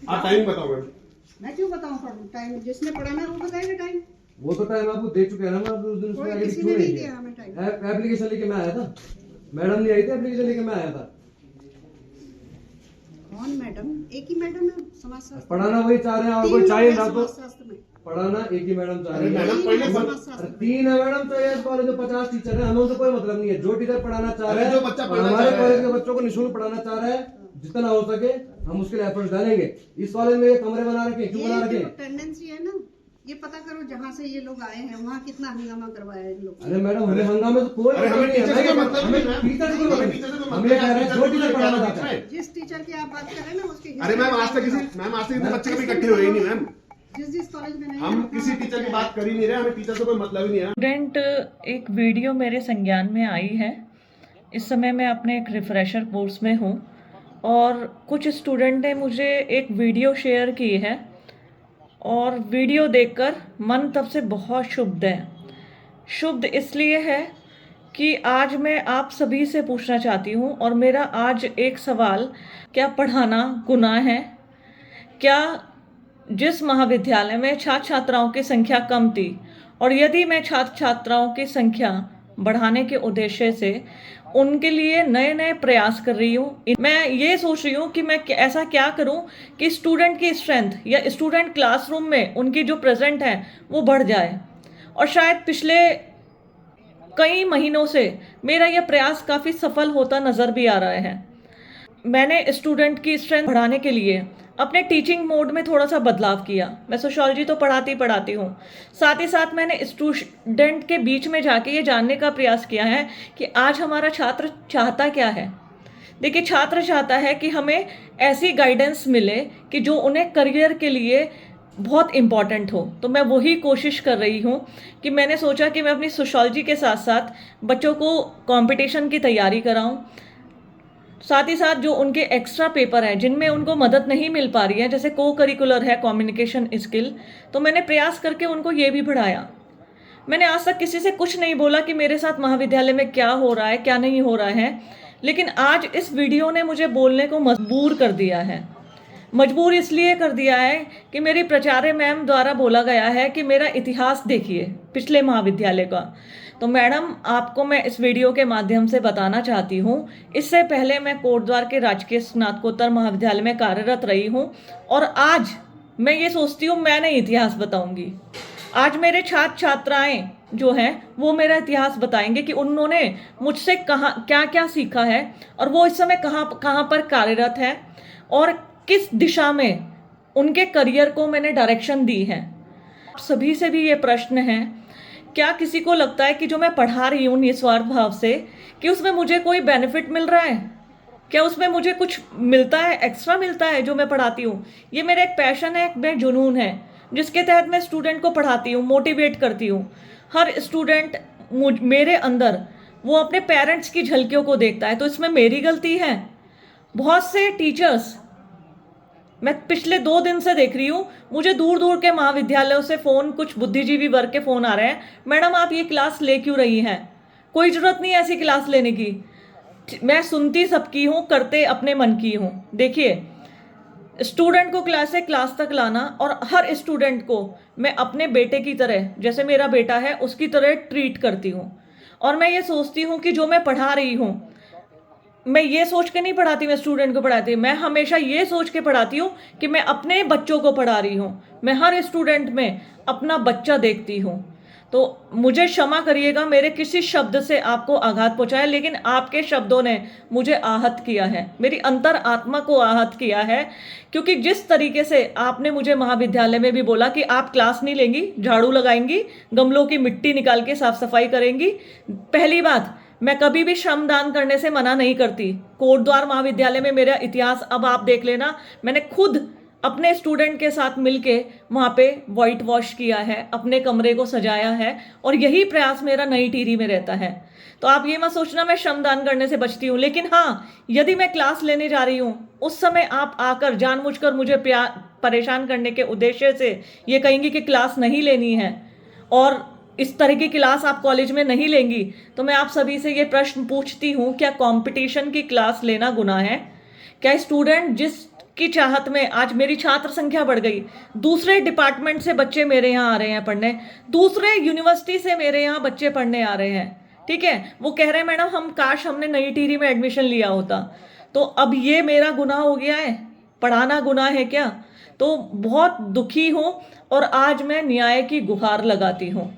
आप टाइम बताओ मैम। मैं क्यों बताऊं टाइम? जिसने पढ़ाना है वो बताएगा टाइम। वो तो टाइम आपको दे चुके हैं ना, मैं उस दिन उसमें आगे किसी क्यों ने नहीं नहीं किया? दिया हमें टाइम। एप्लीकेशन लेके मैं आया था, मैडम नहीं आई थी, एप्लीकेशन लेके मैं आया था। कौन मैडम? एक ही मैडम है समाजशास्त्र। पढ़ाना वही चाह रहे हैं, और कोई चाहे ना तो पढ़ाना एक ही मैडम चाह रही है। मैडम पहले अरे 3 है मैडम, तो ये कॉलेज में 50 टीचर है, हमें उनसे कोई मतलब नहीं है। जो टीचर पढ़ाना चाह रहे हैं, जो बच्चा पढ़ना हमारे चाह रहा कॉलेज है, के बच्चों को निःशुल्क पढ़ाना चाह रहे हैं, जितना हो सके हम उसके लिए एफर्ट डालेंगे। इस कॉलेज में ये कमरे बना रखे, क्यों बना रखे? टेंडेंसी है ना, ये पता करो जहाँ से ये लोग आए हैं वहाँ कितना हंगामा करवाया है इन लोग। अरे मैडम, हमें हंगामे तो कोई अरे हमें नहीं है, टीचर से मतलब हमें नहीं है। टीचर से कोई मतलब टीचर से नहीं। कोई हम ये कह रहे हैं मतलब जो नहीं है, टीचर पढ़ाना टीचर चाहता है। जिस टीचर की आप बात कर रहे हैं ना उसकी अरे मैम आज तक इतने बच्चे कभी इकट्ठे हुए ही नहीं मैम। जिस कॉलेज में नहीं हम किसी टीचर की बात कर ही नहीं रहे, हमें टीचर से कोई मतलब ही नहीं है। स्टूडेंट एक वीडियो मेरे संज्ञान में आई है। इस समय मैं अपने एक रिफ्रेशर कोर्स में हूँ और कुछ स्टूडेंट ने मुझे एक वीडियो शेयर की है और वीडियो देखकर मन तब से बहुत क्षुब्ध है। क्षुब्ध इसलिए है कि आज मैं आप सभी से पूछना चाहती हूँ और मेरा आज एक सवाल, क्या पढ़ाना गुनाह है? क्या जिस महाविद्यालय में छात्र छात्राओं की संख्या कम थी और यदि मैं छात्र छात्राओं की संख्या बढ़ाने के उद्देश्य से उनके लिए नए नए प्रयास कर रही हूँ, मैं ये सोच रही हूँ कि मैं ऐसा क्या करूँ कि स्टूडेंट की स्ट्रेंथ या स्टूडेंट क्लासरूम में उनकी जो प्रेजेंट है वो बढ़ जाए। और शायद पिछले कई महीनों से मेरा यह प्रयास काफ़ी सफल होता नज़र भी आ रहा है। मैंने स्टूडेंट की स्ट्रेंथ बढ़ाने के लिए अपने टीचिंग मोड में थोड़ा सा बदलाव किया। मैं सोशियोलॉजी तो पढ़ाती हूँ, साथ ही साथ मैंने स्टूडेंट के बीच में जाके ये जानने का प्रयास किया है कि आज हमारा छात्र चाहता क्या है। देखिए, छात्र चाहता है कि हमें ऐसी गाइडेंस मिले कि जो उन्हें करियर के लिए बहुत इम्पॉर्टेंट हो। तो मैं वही कोशिश कर रही हूँ कि मैंने सोचा कि मैं अपनी सोशियोलॉजी के साथ साथ बच्चों को कंपटीशन की तैयारी कराऊँ, साथ ही साथ जो उनके एक्स्ट्रा पेपर हैं जिनमें उनको मदद नहीं मिल पा रही है, जैसे को करिकुलर है कम्युनिकेशन स्किल, तो मैंने प्रयास करके उनको ये भी बढ़ाया। मैंने आज तक किसी से कुछ नहीं बोला कि मेरे साथ महाविद्यालय में क्या हो रहा है क्या नहीं हो रहा है, लेकिन आज इस वीडियो ने मुझे बोलने को मजबूर कर दिया है। मजबूर इसलिए कर दिया है कि मेरी प्राचार्य मैम द्वारा बोला गया है कि मेरा इतिहास देखिए पिछले महाविद्यालय का। तो मैडम, आपको मैं इस वीडियो के माध्यम से बताना चाहती हूँ, इससे पहले मैं कोटद्वार के राजकीय स्नातकोत्तर महाविद्यालय में कार्यरत रही हूँ और आज मैं ये सोचती हूँ मैं नहीं इतिहास बताऊँगी। आज मेरे छात्र छात्राएं जो हैं वो मेरा इतिहास बताएंगे कि उन्होंने मुझसे कहाँ क्या क्या सीखा है और वो इस समय कहाँ पर कार्यरत है और किस दिशा में उनके करियर को मैंने डायरेक्शन दी है। आप सभी से भी ये प्रश्न है, क्या किसी को लगता है कि जो मैं पढ़ा रही हूँ निस्वार्थ भाव से, कि उसमें मुझे कोई बेनिफिट मिल रहा है? क्या उसमें मुझे कुछ मिलता है, एक्स्ट्रा मिलता है जो मैं पढ़ाती हूँ? ये मेरा एक पैशन है, एक मेरा जुनून है, जिसके तहत मैं स्टूडेंट को पढ़ाती हूँ, मोटिवेट करती हूँ। हर स्टूडेंट मेरे अंदर वो अपने पेरेंट्स की झलकियों को देखता है, तो इसमें मेरी गलती है? बहुत से टीचर्स, मैं पिछले 2 दिन से देख रही हूँ, मुझे दूर दूर के महाविद्यालयों से फ़ोन, कुछ बुद्धिजीवी वर्ग के फ़ोन आ रहे हैं, मैडम आप ये क्लास ले क्यों रही हैं? कोई ज़रूरत नहीं है ऐसी क्लास लेने की। मैं सुनती सबकी हूँ, करते अपने मन की हूँ। देखिए, स्टूडेंट को क्लास से क्लास तक लाना और हर स्टूडेंट को मैं अपने बेटे की तरह, जैसे मेरा बेटा है उसकी तरह ट्रीट करती हूँ। और मैं ये सोचती हूँ कि जो मैं पढ़ा रही हूँ, मैं ये सोच के नहीं पढ़ाती मैं स्टूडेंट को पढ़ाती, मैं हमेशा ये सोच के पढ़ाती हूँ कि मैं अपने बच्चों को पढ़ा रही हूँ। मैं हर स्टूडेंट में अपना बच्चा देखती हूँ। तो मुझे क्षमा करिएगा मेरे किसी शब्द से आपको आघात पहुंचाया, लेकिन आपके शब्दों ने मुझे आहत किया है, मेरी अंतर आत्मा को आहत किया है। क्योंकि जिस तरीके से आपने मुझे महाविद्यालय में भी बोला कि आप क्लास नहीं लेंगी, झाड़ू लगाएंगी, गमलों की मिट्टी निकाल के साफ सफाई करेंगी। पहली बात, मैं कभी भी श्रमदान करने से मना नहीं करती। कोटद्वार महाविद्यालय में मेरा इतिहास अब आप देख लेना, मैंने खुद अपने स्टूडेंट के साथ मिलके वहाँ पे वाइट वॉश किया है, अपने कमरे को सजाया है और यही प्रयास मेरा नई टिहरी में रहता है। तो आप ये मत सोचना मैं श्रमदान करने से बचती हूँ, लेकिन हाँ, यदि मैं क्लास लेने जा रही हूँ उस समय आप आकर जानबूझकर मुझे परेशान करने के उद्देश्य से ये कहेंगी कि क्लास नहीं लेनी है और इस तरह की क्लास आप कॉलेज में नहीं लेंगी, तो मैं आप सभी से ये प्रश्न पूछती हूँ, क्या कंपटीशन की क्लास लेना गुनाह है? क्या स्टूडेंट जिस की चाहत में आज मेरी छात्र संख्या बढ़ गई। दूसरे डिपार्टमेंट से बच्चे मेरे यहाँ आ रहे हैं पढ़ने, दूसरे यूनिवर्सिटी से मेरे यहाँ बच्चे पढ़ने आ रहे हैं। ठीक है, वो कह रहे हैं मैडम हम काश हमने नई टिहरी में एडमिशन लिया होता। तो अब ये मेरा गुनाह हो गया है, पढ़ाना गुनाह है क्या? तो बहुत दुखी हूँ और आज मैं न्याय की गुहार लगाती हूँ।